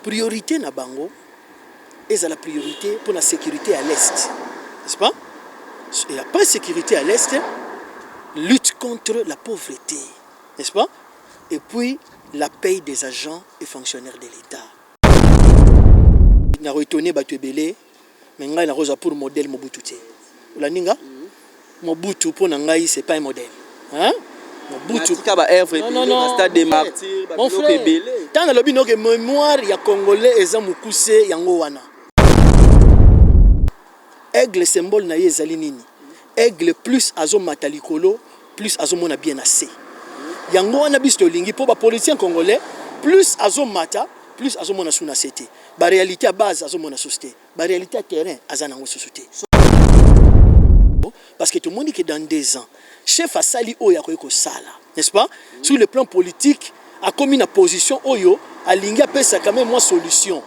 priorité na bango et la priorité pour la sécurité à l'est, n'est-ce pas? Il n'y a pas de sécurité à l'est, lutte contre la pauvreté, n'est-ce pas? Et puis la paye des agents et fonctionnaires de l'État. Na retourné batebele, mais ngai na rosa pour modèle Mobutu te. Ulaninga? Mobutu pour ngai c'est pas un modèle, hein? Mobutu non, stade des martyrs, mon frère, tant le bino que mémoire ya congolais eza mukuse yango wana. Aigle symbole na ye ezali nini? Aigle plus azo matalikolo, plus azo mona bien assez. Yango wana bisto lingi po ba politicien congolais, plus azo mata, plus azo mona suna cité. Ba réalité à base azo mona société. Ba réalité à terrain azana ngo société. Parce que tout le monde dit que dans 2 ans, chef Asali Oya Koyko Sala, n'est-ce pas? Sur le plan politique, a commis une position Oyo, a Linga Pesa quand même moi solution.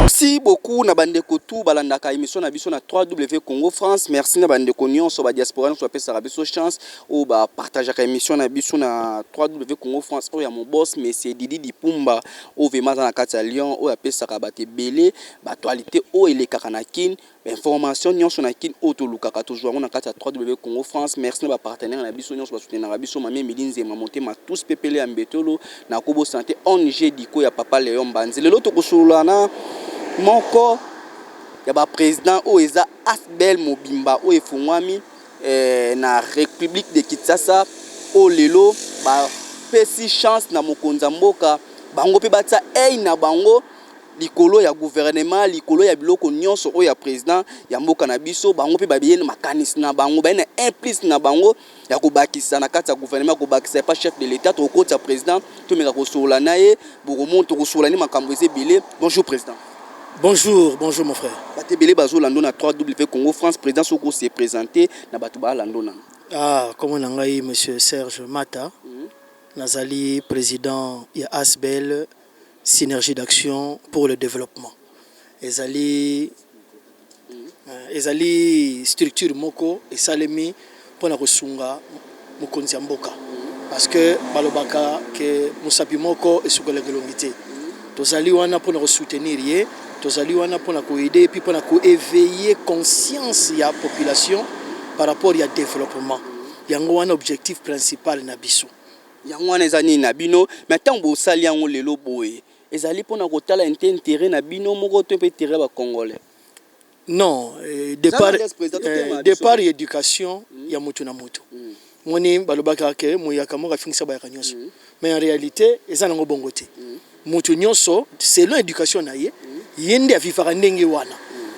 Merci beaucoup na bande kotou balandaka émission na biso na 3W Congo France. Merci na bande konyon so ba diaspora so pesa rabiso chance ou ba partager ka émission na biso na 3W Congo France. O ya mon boss monsieur Didi Dipumba o vema na kati Lyon o ya pesa ka bate belé ba actualité o ele kakanakin information nyonso na kin o to lukaka toujours na kati 3W Congo France. Merci na ba partenaire na biso nyonso ba soutenir na biso mame Milinze mamonte ma tous pepele ambetolo na kobo santé ONG diko ya papa Léon Banzi. Le loto kosulana moko ya ba président o eza Asbel Mobimba o efungwami na République de Kinshasa o lelo ba pesi chance na mokonza mboka bango pe batsa na bango likolo ya gouvernement likolo ya biloko nyonso o ya président ya mboka na biso bango pe babiyena makanisi na bango ba na implice na bango ya kobakisa na kati ya gouvernement kobakisa pas chef de l'état to kota président to meka ko sola naye bokomo to ko sola ni makambo ezebele. Bonjour président. Bonjour mon frère. Batebele bazo lando na 3W Congo France. Président Soko s'est présenté na batuba lando na. Ah, comme on a eu monsieur Serge Mata, Nazali président ya Asbel Synergie d'action pour le développement. Ezali structure moko et salemi pour na kosunga mokonzi mboka. Parce que balobaka que musapi moko et sukola gelongité. Tozali wana pour na soutenir ye. Tozali wana pour na aider puis pour na éveiller conscience ya population par rapport ya développement. Yango wana objectif principal na biso. Yango wana ezani na bino mais tant bo sali yango lelo boye. Ezali pour na kotala intérêt na bino moko to pe terrain ba congolais. Non, départ éducation ya mutu na mutu. Moni balobaka ke moyaka moka fingisa ba kanyoso. Mais en réalité ezana ngo bongote. Mutu nyonso selon éducation na ye yende afifaka ndenge wana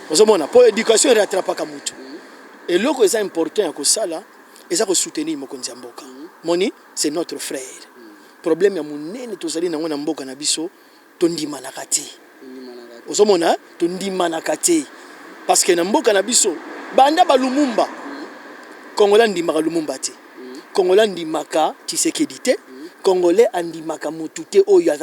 ozomona po éducation rattrapaka mutu et loko est important ya kosala eza ko soutenir mokonzi mboka moni c'est notre frère problème ya munene tozali nango na mboka na biso tondima na kati ozomona tondima na kati parce que na mboka na biso banda balumumba Congolais ndimaka lumumba te Congolais ndimaka Tshisekedi te Congolais andimaka mutute oyo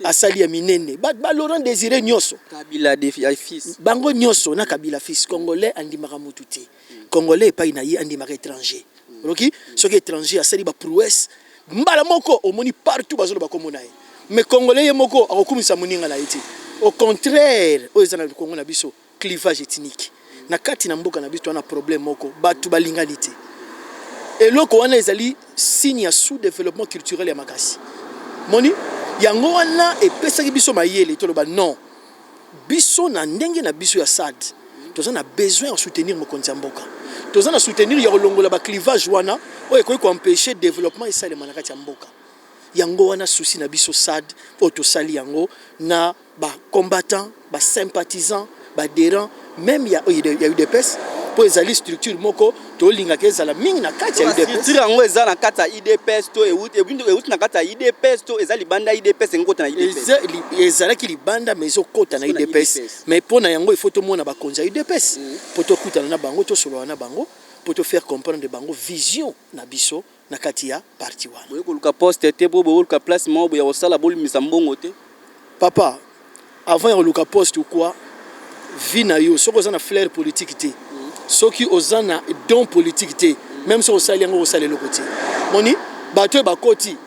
asali ya minene ba Laurent Désiré Nyoso Kabila de fils bango Nyoso na Kabila fils Congolais andimaka mutute Congolais pa ina yi andimaka étranger OK ce qui étranger asali ba prouesse mbala moko omoni partout bazolo ba komona ye mais Congolais ye moko akokumisa muninga na yiti au contraire oyo zana Congo na biso clivage ethnique na kati na mboka na biso ana problème moko batu balinganité. Et loko wana ezali signe ya sous-développement culturel ya makasi. Moni yango wana epesaki biso mayele toloba non. Biso na ndenge na biso ya SAD. Tozana besoin de soutenir mokonzi mboka. Tozana soutenir ya kolongola ba clivage wana oyo ko empêcher développement et ça le manakati ya mboka. Yango wana souci na biso SAD po to sali yango na ba combattants, ba sympathisants, ba adhérents même il y a eu des pes pour les structures moko to linga ke zala mingi na kati ya UDPS structure yango eza na kati ya UDPS to et na kati ya UDPS to eza libanda UDPS ngota na UDPS ezala ki libanda mais okota na UDPS mais pona yango il faut to mona ba konza UDPS pour to kutana na bango to solo na bango pour te faire comprendre bango vision na biso na kati ya parti wana boye ko luka poste te bo luka place mo bo ya osala bol misambongo te papa avant ya luka poste ou quoi vie na yo soko za na flair politique te soki ozana don politique te même si osali yango osali le côté moni bato ba koti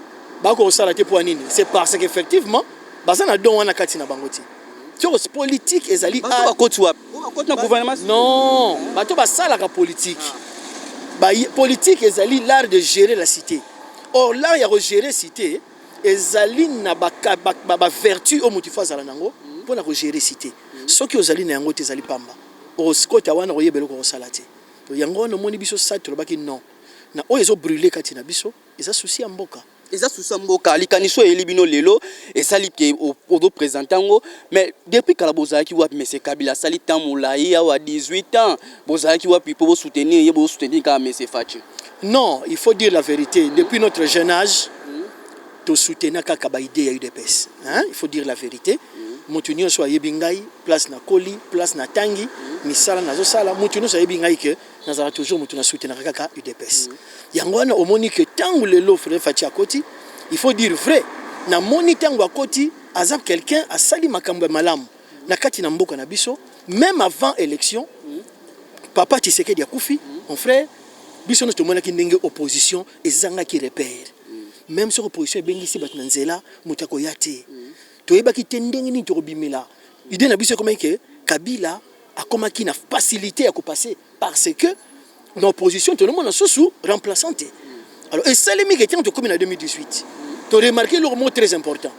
bako osala te pour nini c'est parce qu'effectivement baza na don wana kati na bango ti chose politique ezali ba koti wapi na gouvernement non bato basala ka politique politique ezali l'art de gérer la cité or l'art ya gérer cité ezali na ba vertu o motifa zala nango pour na gérer cité soki ozali na yango te ezali pamba oskota wana oyebelo ko osala te to yango no moni biso sa to baki non na oyo ezo brûler kati na biso eza souci ya mboka eza souci ya mboka likaniso elibino lelo esali ke odo présentango mais depuis kala bozalaki wapi monsieur Kabila sali temps molai ya 18 ans bozalaki wapi pour soutenir ka monsieur Fachi non il faut dire la vérité depuis notre jeune âge to soutenir kaka ba idée ya UDPS hein il faut dire la vérité mutu nyonso ayebi ngai place na koli place na tangi misala nazo sala mutu nyonso ayebi ngai ke nazala toujours mutu na soutenir kaka UDPS yango wana omoni ke tangu lelo frère Fachi akoti il faut dire vrai na moni tangu akoti azab quelqu'un a sali makambo malamu na kati na mboka na biso même avant élection papa Tshisekedi akufi mon frère biso no tomona ki ndenge opposition ezanga ki repère même sur opposition ebengisi bat na nzela mutako yate toyebaki te ndenge nini tokobimela idée na biso comment que Kabila akomaki na facilité ya kopasser parce que dans opposition tout le monde sous remplaçante alors et Salemi qui était en 2018 tu remarqué le mot très important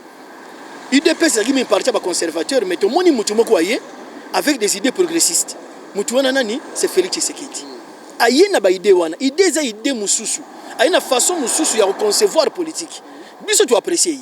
UDPS c'est qui parti pas conservateur mais tout le monde mutumo koyé avec des idées progressistes mutuana nani c'est Félix Tshisekedi aye na ba idée wana idée za idée mususu aye na façon mususu ya concevoir politique biso tu apprécier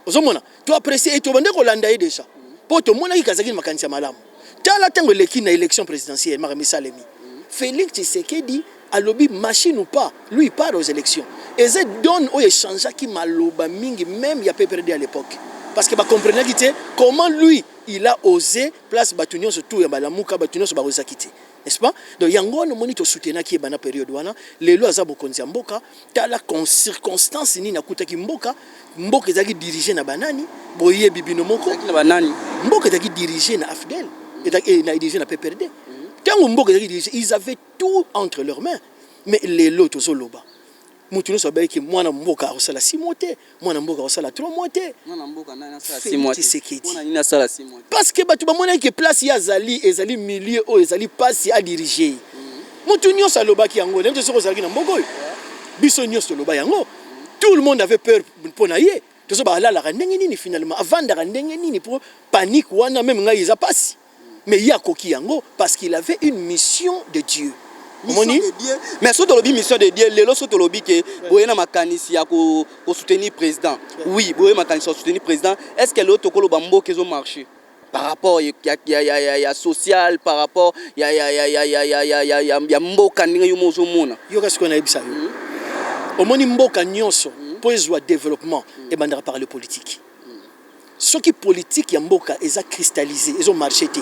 ozomona tu apprécier et tu bande ko landa déjà pour tout mona ki kazaki makanisa malamu tala tango leki na élection présidentielle Marami Salemi Félix Tshisekedi a lobby machine ou pas lui il part aux élections et ça donne au échange qui maloba mingi même il y a PPRD à l'époque parce que ba comprenait qui comment lui il a osé place batunyo surtout ya balamuka batunyo so ba ozakité n'est-ce pas donc yango no moni to soutenir qui bana période wana lelo azabo konzi mboka tala circonstance ni nakuta ki mboka ezaki diriger na banani boye bibino moko na banani mboka ezaki diriger na AFDEL et na diriger na PPRD quand mboka ezaki diriger ils avaient tout entre leurs mains mais lelo to zoloba mutuno so ba ki mwana mboka osala 6 mois te mwana mboka osala 3 mois te mwana mboka na sala 6 mois mwana nina sala 6 mois parce que batu ba mona ki place ya zali ezali milieu o ezali passe à diriger mutu nyonso alobaki yango nde so kozalaki na mboka oyo biso nyonso loba yango tout le monde avait peur pour naie to so ba la ndenge nini finalement avant da ndenge nini pour panique wana même ngai eza passe mais ya koki yango parce qu'il avait une mission de Dieu. Moni mais so tolobi mission de Dieu lelo so tolobi ke boye na makanisi ya ko soutenir président oui boye makanisi ya soutenir président est-ce que l'autre kolo bambo kezo marcher par rapport ya social par rapport ya mboka ndenge yo mozo mona yo kasi ko na ebisa yo omoni mboka nyonso po ezwa développement et bandara par le politique ce qui politique ya mboka eza cristallisé ezo marcher te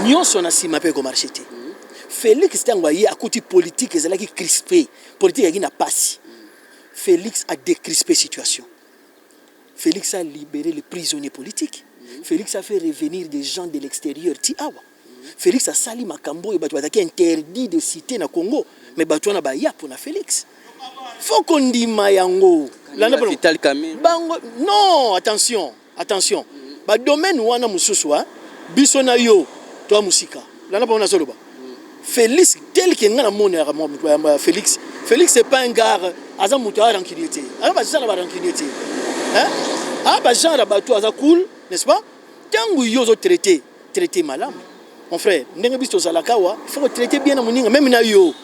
nyonso na sima pe ko marcher te Félix Tangoye a côté politique et qui crispé politique qui n'a pas si Félix a décrispé situation. Félix a libéré les prisonniers politiques. Félix a fait revenir des gens de l'extérieur Tiawa. Félix a sali makambo et batu qui interdit de citer na Congo mais batu na ba ya pour na Félix. Faut qu'on dise mayango. Bango non attention ba domaine wana mususu biso na yo toi musika. Lana ba na soloba. Félix, tel que Félix c'est pas un gars à mouta tranquillité. Alors genre tranquillité. Hein? Ah bah genre bateau à cool, n'est-ce pas? Tant que yo traité malam. Mon frère, ndenge biso zalakawa, il faut traiter bien na moninga même na yo.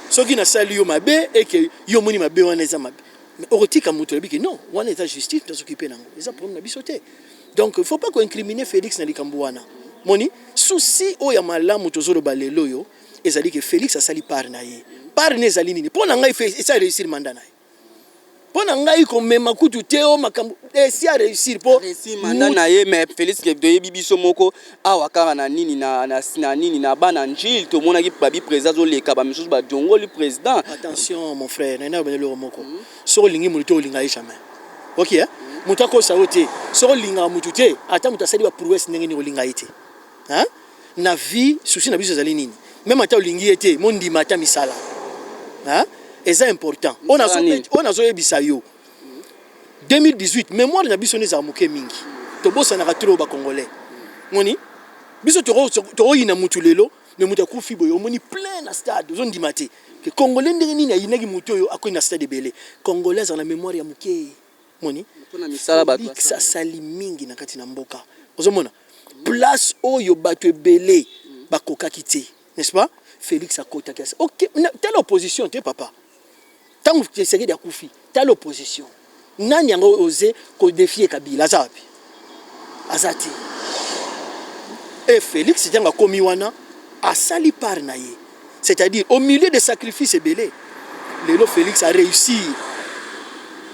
Soki na sali yo mabe et que yo moni mabe wana eza mabe. Mais otika muto biki non, wana état justice doit s'occuper nango. Eza problème na bisoté. Donc il faut pas qu'on incriminer Félix na likambo wana. Moni souci o ya malamu tozolo balelo yo ezali que Félix a sali par naye par ne zali nini pona ngai fait ça réussir mandat naye pona ngai ko mema kutu teo makambo si a réussir po mandat naye mais Félix ke doye bibiso moko awa kaka na nini na nini na bana njil to mona ki babi président zo leka ba misusu ba jongo li président attention mon frère na benelo moko so lingi mulito olinga jamais OK hein mutako saote so linga mutute ata mutasali ba prouesse ndenge ni olinga ite hein na vie souci na biso zali nini même ata olingi ete mondi mata misala hein et c'est important on a zo ebisa yo 2018 mémoire na biso neza moke mingi to bossa na ratro ba congolais moni biso to yina mutu lelo mais mutu akufi boyo moni plein na stade zone di maté que congolais ndenge nini ayinaki mutu oyo akoyi na stade belé congolais na mémoire ya moke moni pona misala ba ça sali mingi na kati na mboka ozomona place oyo bato belé bakoka kité n'est-ce pas Félix akota kasa OK telle opposition te papa tant que c'est de akufi telle opposition nani yango osé ko défier Kabila azati et Félix tanga komi wana asali par naye c'est-à-dire au milieu des sacrifices belé lelo Félix a réussi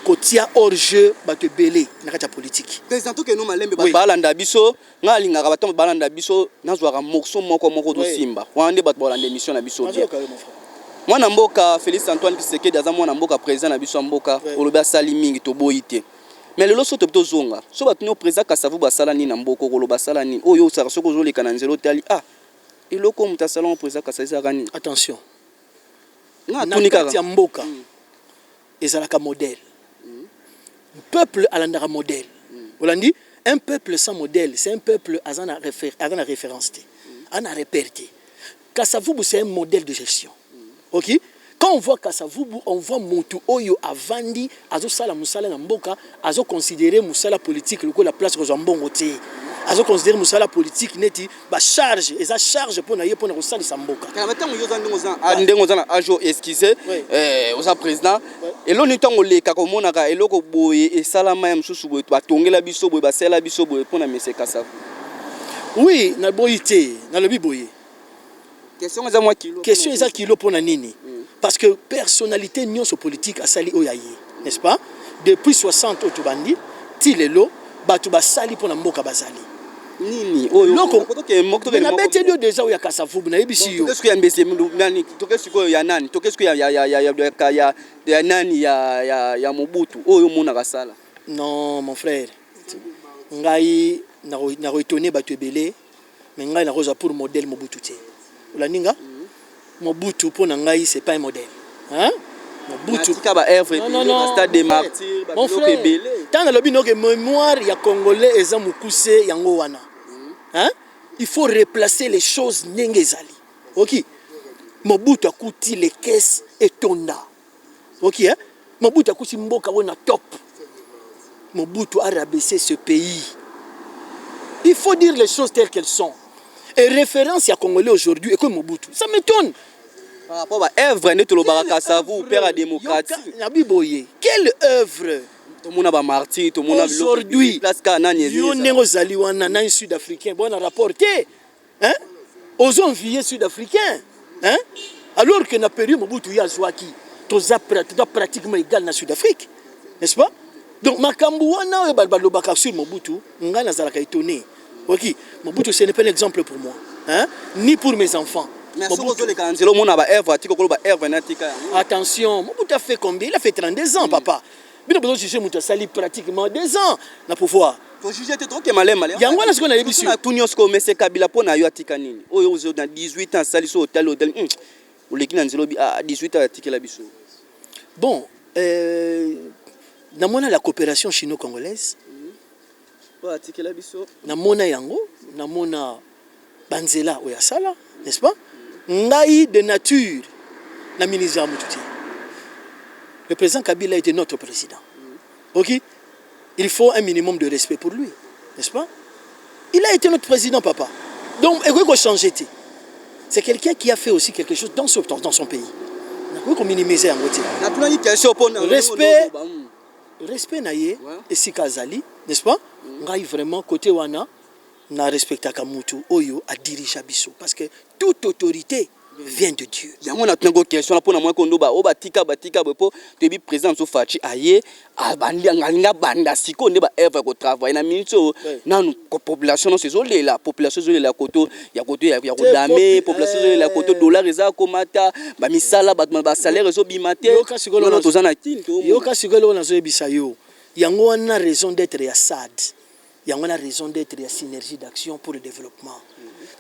kotia hors jeu bato belé na kati politique président to ke no malembe balanda biso nga linga bato balanda biso nazwaka mokso moko do simba wande bato balanda émission na biso bien mwana mboka Félix Antoine Tshisekedi aza mwana mboka président na biso mboka olobi asali mingi to boyite mais lelo so to zonga so bato no président Kasavu basala ni na mboka koloba sala ni oyo saka soko zoleka na nzelo tali iloko mutasalon président Kasavu gani attention nga tunika ya mboka ezalaka modèle peuple alandaka modèle olandi un peuple sans modèle c'est un peuple azana référence ana repère Kasavu c'est un modèle de gestion. OK? Quand on voit Kasavubu, on voit Moutou Oyo Avandi, Azo Sala Moussala Namboka, Azo considérer Moussala politique, le la place que Zambon Ote. Azo considérer Moussala politique, neti, ba charge, et ça charge pour naïe pour nous salir Samboka. Quand maintenant on a ajo esquissé, aux président, et l'on est en olé, kakomonaka, et l'oko boye, et salama yam sous boye, toi, tongela biso boye, basela biso boye, pour na messe Kasavu. Oui, na boyité, na lobi boye. Question est à moi kilo. Question est à kilo pour nini. Parce que personnalité nion so politique a sali oyaye, n'est-ce pas? Depuis 60 otubandi, tilelo, batu ba sali pour na mboka bazali. Nini oyo loko na bete dio déjà oya Kasavubu na yebisi yo. Qu'est-ce que ya mbese nani? Qu'est-ce que ya nani? Qu'est-ce que ya nani ya Mobutu oyo mona kasala? Non mon frère. Ngai na étonné batu belé, mais ngai na roza pour modèle Mobutu té. Olaninga Mobutu pour ngai c'est pas un modèle. Hein? Mobutu ka ba œuvre stade des martyrs ba frère belé. Tant le bino que mémoire ya congolais eza mukuse yango wana. Hein? Il faut replacer les choses nengezali. OK? Mobutu akuti les caisses et tonda. OK hein? Mobutu akuti mboka wona top. Mobutu a rabaissé ce pays. Il faut dire les choses telles qu'elles sont. Et référence à Congolais aujourd'hui et comme Mobutu. Ça m'étonne. Par rapport à œuvre, net le baraka savu père la démocratie. Quelle œuvre? Tout le monde a martyr, tout le monde a aujourd'hui. Yo nengo zali wana na sud-africain bon rapporté. Hein? Aux enviés sud-africains. Hein? Alors que na période Mobutu ya zwaki, toza pratiquement égal na Sud-Afrique. N'est-ce pas? Donc makambu wana e balobaka sur Mobutu, nga nazalaka étonné. OK, Mobutu ce n'est pas un exemple pour moi, hein? Ni pour mes enfants. Attention, Mobutu a fait combien? Il a fait 32 ans, papa. Il a jugé Mobutu sali pratiquement 2 ans na pouvoir. Faut juger te trop que malé. Yango na ce qu'on a émission. Na tunyo ko mese Kabila po na yo atika nini? Oyo ozo na 18 ans sali so hôtel. O leki na nzelo bi à 18 ans atika la biso. Bon, namona la coopération chino-congolaise. Namona yango, namona banzela oyasala, n'est-ce pas? Ngai de nature, na ministre Moutouti. Le président Kabila était notre président. OK? Il faut un minimum de respect pour lui, n'est-ce pas? Il a été notre président, papa. Donc, il faut changer. C'est quelqu'un qui a fait aussi quelque chose dans son pays. Il faut minimiser en côté. Respect naie et si kazali, n'est-ce pas? Ngai vraiment côté wana na respecta kamutu oyo a dirige biso parce que toute autorité vient de Dieu. Yango na tungo question pour na moi kondo ba batika bepo te bi président so fachi aye abandi ngalinga banda siko ne ba œuvre ko travail na minito na population no sezole la population zole la koto ya ko dame population zole la koto dollar eza komata ba misala ba salaire zo bimate no tozana kinto yo ka sigolo na zo ebisa yo yango wana raison d'être ya SAD yango na raison d'être ya synergie d'action pour le développement.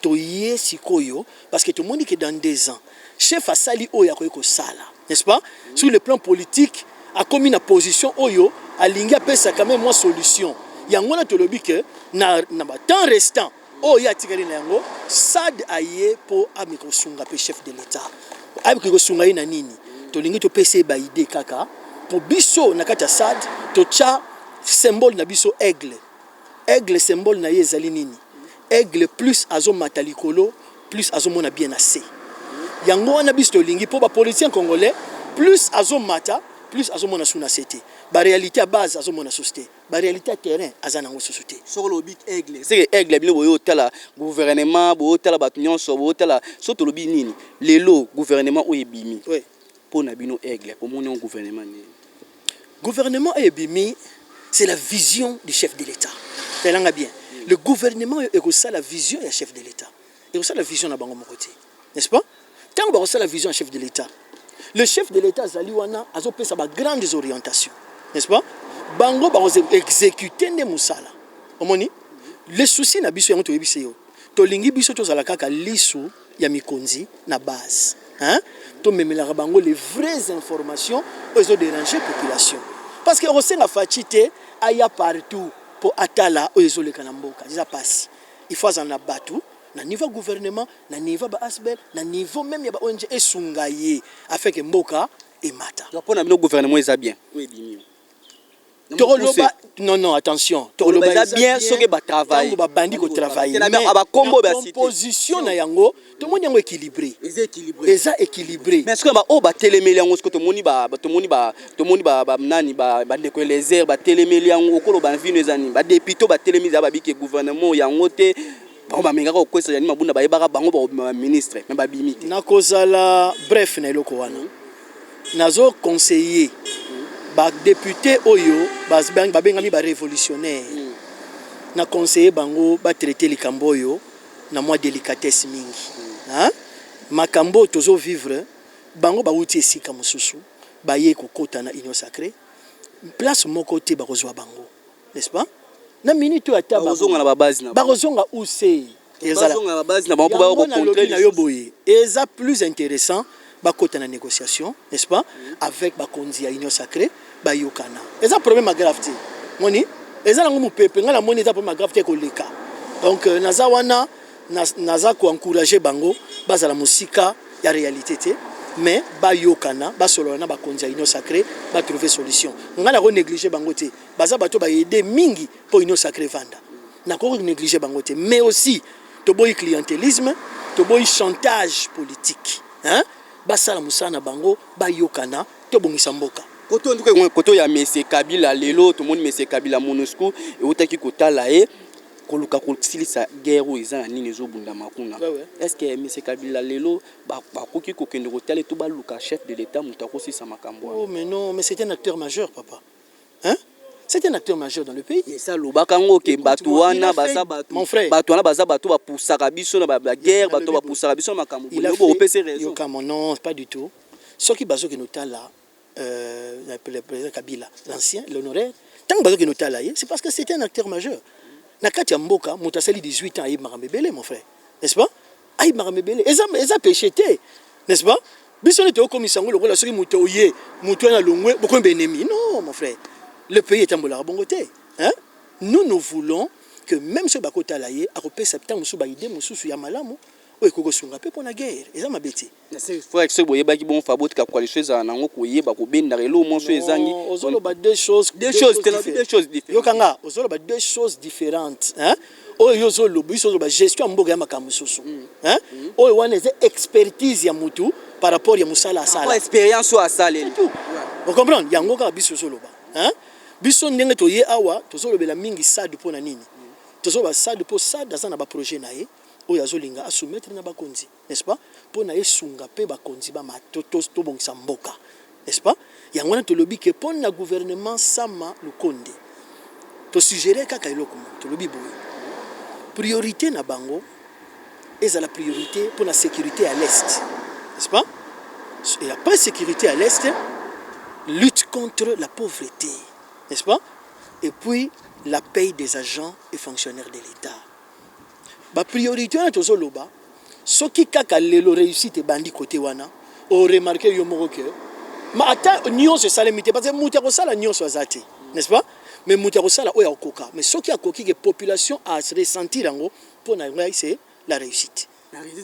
Toye sikoyo parce que tout le monde dit que dans 2 ans chef a sali oya ko sala, n'est-ce pas? Sur le plan politique a commis une position oyo alingi apesa quand même moi solution yango na tolobi que na temps restant oyo atikali na yango SAD aye po amikosunga pe chef de l'état amikosunga ye na nini tolingi topesa ba idée kaka po biso na kati ya SAD tocha symbole na biso aigle symbole na ye ezali nini aigle plus azo matalikolo plus azo mona bien assez yango wana biso tolingi po ba politicien congolais plus azo mata plus azo mona suna cité ba réalité à base azo mona société ba réalité à terrain azana ngo société sur le big aigle c'est que aigle bino boyo tala gouvernement boyo tala bat nyonso boyo tala so to lobi nini lelo gouvernement o ebimi oui pour na bino aigle pour mon gouvernement ebimi c'est la vision du chef de l'état telanga bien le gouvernement est ça la vision du chef de l'état et ça la vision na bango mokoté n'est-ce pas tant que ça la vision du chef de l'état le chef de l'état Zaliwana a pesa ba grandes orientations n'est-ce pas bango ba exécuter ne musala omoni le souci na biso yango to yebise yo to lingi biso to zala kaka lisu ya mikonzi na base hein to memela bango les vraies informations aux déranger population parce que osenga fatite aya partout pour atala aux le kanamboka ça passe il faut en abatu na niveau gouvernement na niveau ba asbel na niveau même ya ba ONG esungaye afin que mboka et mata pour na bino gouvernement eza bien oui bimi non attention toloba bien soki ba travail ba bandi ko travailler mais aba kombo ba cité position na yango to moni yango équilibré eza équilibré mais ce que ba o ba telemeli yango ce que to moni ba nani ba ndeko les airs ba telemeli yango okolo ba vino ezani ba député ba telemisa ba biki gouvernement yango te ba menga ko kwesa yani mabunda ba yebaka bango ba ministre mais ba bimi na kozala bref na eloko wana nazo conseiller ba député oyo ba bengami ba révolutionnaire na conseiller bango ba traiter likambo oyo na moi délicatesse mingi hein makambo tozo vivre bango ba wuti esika mususu ba ye kokota na union sacrée place moko te ba kozwa bango n'est-ce pas na minute ya taba bazonga na ba base na ba kozonga use ezala bazonga na base na bango ba ko contrer na yo boye eza plus intéressant bakota na négociation n'est-ce pas avec bakonzi ya union sacrée ba yokana eza problème grave te moni eza nango mupepe ngala moni eza problème grave te ko leka donc naza wana naza ko encourager bango bazala musika ya réalité te mais ba yokana ba solo na bakonzi ya union sacrée ba trouver solution ngala ko négliger bango te baza bato ba aider mingi pour union sacrée vanda na ko négliger bango te mais aussi to boy clientélisme to boy chantage politique hein basala musana bango bayokana to bongisa mboka koto ya Monsieur Kabila lelo to moni Monsieur Kabila MONUSCO e utaki kotala e koluka kosilisa guerre o eza nini ezobunda makuna est-ce que Monsieur Kabila lelo ba koki kokende kotala to baluka chef de l'état mutako sisa makambo oh mais non mais c'est un acteur majeur papa hein c'est un acteur majeur dans le pays et ça lobaka ngo ke bato wana baza bato mon frère bato wana baza bato ba poussaka biso na ba guerre bato ba poussaka biso makambo bo opese raison yo comme non pas du tout ce qui bazo ke notala le président Kabila l'ancien l'honoraire tant bazo ke notala c'est parce que c'était un acteur majeur na kati ya mboka mutasali 18 ans ayi makamebele mon frère n'est-ce pas ayi makamebele eza pécheté n'est-ce pas biso ne te okomisango lokola soki muto oye muto na longwe bokombe ennemi non mon frère le pays est en bongoté hein nous voulons que même ce bakota laye a repé septembre sous ba idée mususu ya malamu o ekoko sunga pe pona guerre eza mabeti c'est frère que ce boye ba ki bon fabot ka kwalishoza nango koyeba ko benda relo monso ezangi ozolo ba deux choses différentes yokanga ozolo ba deux choses différentes hein o yozolo biso ba gestion mboga ya makambo susu hein o wana c'est expertise ya mutu par rapport ya musala asala expérience o asala vous comprenez yango ka biso solo ba hein biso ndenge toye awa tozolobela mingi SAD pona nini tozoloba SAD po SAD azana ba projet na ye oyo azolinga asoumettre na bakonzi n'est-ce pas pona esunga pe bakonzi ba matoto to bongisa mboka n'est-ce pas yango na tolobi ke pona gouvernement sama lukonde to suggérer kaka eloko tolobi boye priorité na bango eza la priorité pour la sécurité à l'est n'est-ce pas et après sécurité à l'est lutte contre la pauvreté n'est-ce pas et puis la paye des agents et fonctionnaires de l'État ba priorité na tozoloba soki kaka lelo réussite bandi côté wana o remarquer yo moko que ma ata nyonso salemité parce que muta ko sala nyonso azate n'est-ce pas? Mais moutako sala oya okoka. Mais ce qui a coquille que population a ressentir en gros pour c'est la réussite.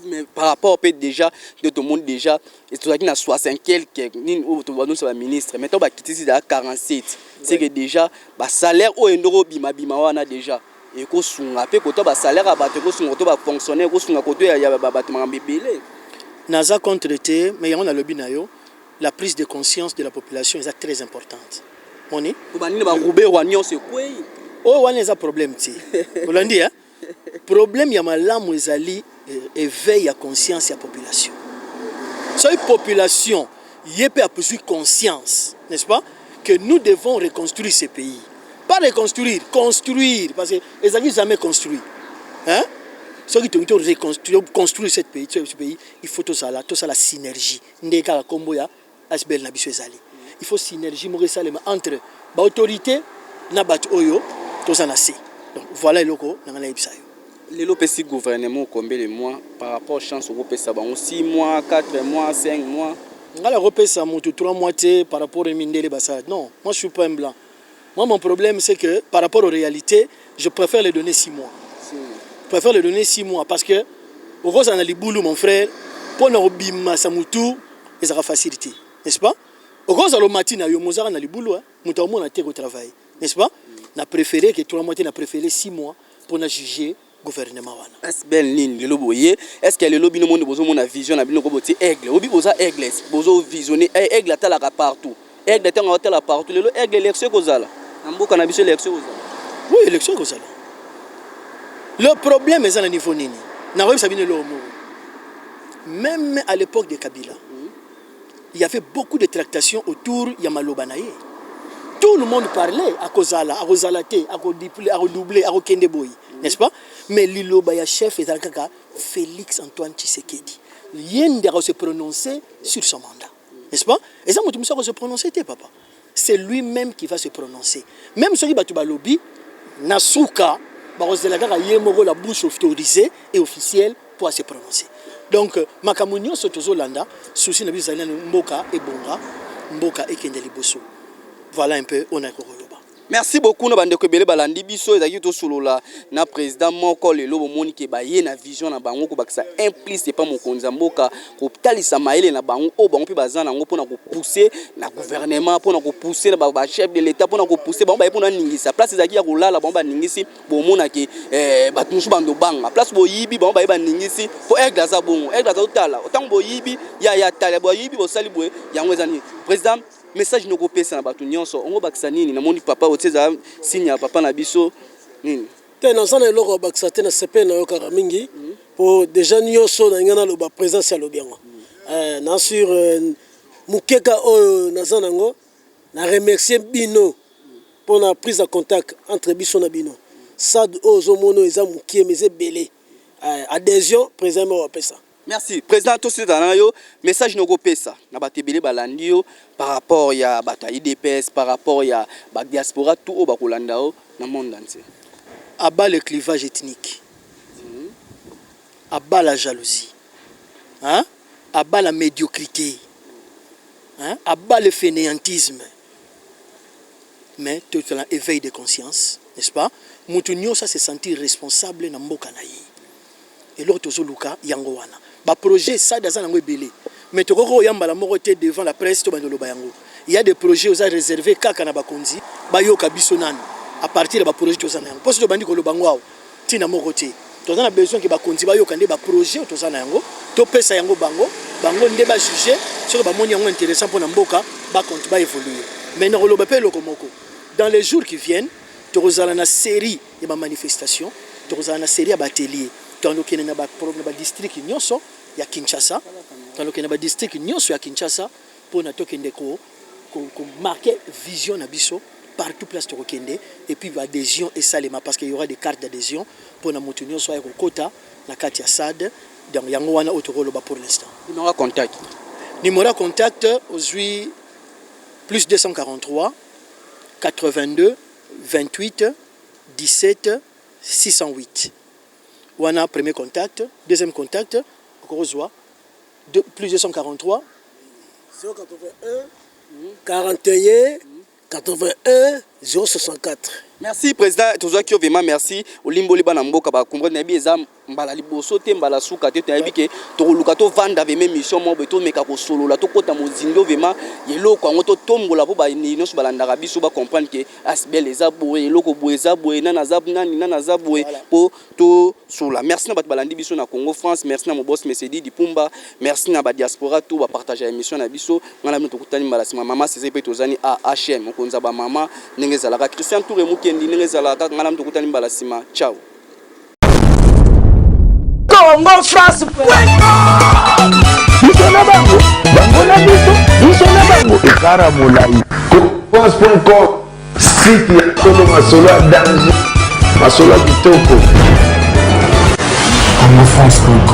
Mais par rapport au pays déjà de tout le monde déjà et tout ça qui n'a 60 quelques ni au sur la ministre mais toi bah quitter à 47 c'est que déjà bah salaire au endoro bima bima wana déjà et ko sunga pe ko to ba salaire à battre ko sunga to ba fonctionnaire ko sunga ko to ya ba battement mbebele naza contre-traité mais on a le binayo la prise de conscience de la population est très importante moni ko ba ni ba roubé wanyon c'est quoi oh wana est un problème ti olandi hein problème ya malamu ezali éveil à conscience de la population. Cette population y a besoin conscience, n'est-ce pas, que nous devons reconstruire ce pays. Pas reconstruire, construire, parce que les amis jamais construit. Hein? Ceux qui ont reconstruire ce pays, il faut tout ça la synergie. Il faut synergie entre l'autorité et l'autorité. Donc voilà le logo. Les lopesi gouvernement combien de mois par rapport aux chances au ça 6 mois, 4 mois, 5 mois. Ngala repesa mutu 3 mois par rapport à Mindele Bassad. Non, moi je suis pas un blanc. Moi mon problème c'est que par rapport aux réalités, je préfère les donner 6 mois. Je préfère les donner 6 mois parce que au rose na liboulou mon frère, pour na obima sa mutu, ça va faciliter, n'est-ce pas? Au rose le matin yo mozara na liboulou, mutu mo na au travail, n'est-ce pas? Na préféré que 3 mois na préféré 6 mois pour na juger gouvernement wana. Est-ce belle ligne le loboyer est-ce que le lobby no monde bozo mona vision na bino ko boti aigle obi boza aigle bozo visionner aigle atala partout aigle tanga atala partout le aigle élection kozala amboka na biso élection kozala oui élection kozala le problème est à niveau nini na web sabine lo même à l'époque de Kabila il y avait beaucoup de tractations autour ya maloba na ye tout le monde parlait à kozala à rozalate à doubler à kende boy n'est-ce pas? Mais l'ilobaya chef est Félix Antoine Tshisekedi. Il va se prononcer sur son mandat. N'est-ce pas? Et ça, je va se prononcer, papa. C'est lui-même qui va se prononcer. Même ceux qui battent lobby, Nasuka, la bouche autorisée et officielle pour se prononcer. Donc, Makamunio Sotozolanda, souci na bizalina Mboka et Bonga, Mboka et Kendeliboso. Voilà un peu, on a merci beaucoup na bande ko belé balandi biso ezaki to solola na président moko lelo bomoni ke baye na vision na bango ko bakisa implice pas mokonzi mboka ko talisa maele na bango o bango pe bazana ngo pona ko pousser na gouvernement pona ko pousser na ba chef de l'état pona ko pousser bango ba pona ningisa place ezaki ya kolala bango ba ningisi bomona ke batu musu bando banga place boyibi bango ba ningisi po aigle za bongo aigle za tala otango boyibi ya tala boyibi bo sali boye yango ezani président message no kopesa na batu nyonso ongo bakisa nini na moni papa oteza signe papa na biso nini te na zana eloko bakisa te na sepe na yoka mingi pour déjà nyonso na ngana lo ba présence ya lobiango na sur mukeka o na zana ngo na remercier bino pour la prise en contact entre biso na bino sad ozo mono eza mukie meze belé adhésion président wa pesa. Merci. Président, tout ce temps, message no pesa na batebele balandi par rapport ya bata IDPS, par rapport ya ba diaspora tout au bakolanda na monde entier. Abat le clivage ethnique. Abat la jalousie. Hein? Abat la médiocrité. Hein? Abat le fainéantisme. Mais tout l'éveil de conscience, n'est-ce pas? Moutounio ça se sentir responsable na mboka na yi. Et l'autre Zoluka yango wana. Ba projet ça dans un belé mais to koko yamba la moroté devant la presse to bandolo bayango il y a des projets aux réservés kaka na bakonzi ba yo kabiso nan à partir de ba projet to sana yango parce que bandi ko lo bangwa tina moroté to na besoin que bakonzi ba yo kande ba projet to sana yango to pesa yango bango nde ba juger sur ba moni yango intéressant pour na mboka ba compte ba évoluer mais na lo ba pe lo komoko dans les jours qui viennent to rozala na série de ba manifestation to rozala na série ba atelier dans le district nyonso ya Kinshasa dans le district nyonso ya Kinshasa pour na tokende ko marquer vision na biso partout place to kende et puis adhésion et salema parce qu'il y aura des cartes d'adhésion pour na motu nyonso ya kokota na kati ya SAD donc yango wana otokolo ba pour l'instant numéro contact aujourd'hui plus 243 82 28 17 608. On a premier contact, deuxième contact, plus 243 081 41 81 064. Merci président tozo ki vraiment merci olimboli bana mboka ba comprendre bi eza mbala liboso te mbala suka te tayebi ke to luka to vanda ve même mission mo beto meka ko solo la to kota mozindo vraiment yelo ko ngoto tombola po ba ni nyonso balandaka biso ba comprendre ke asbel eza boye eloko boye eza boye nana za boye po to sola. Merci na bat balandi biso na Congo France, merci na mo boss Mesedi Dipumba, merci na ba diaspora to ba partager émission na biso ngala mto kutani mbala sima mama seze pe tozani a HM konza ba mama nengeza la Christian Touré mukendi nengeza la ngala mto kutani mbala sima. Ciao. Congo France Bisona bango na biso bisona bango ekara molai France.com site ya Kolo Masolo ya danger Masolo kitoko Congo France.com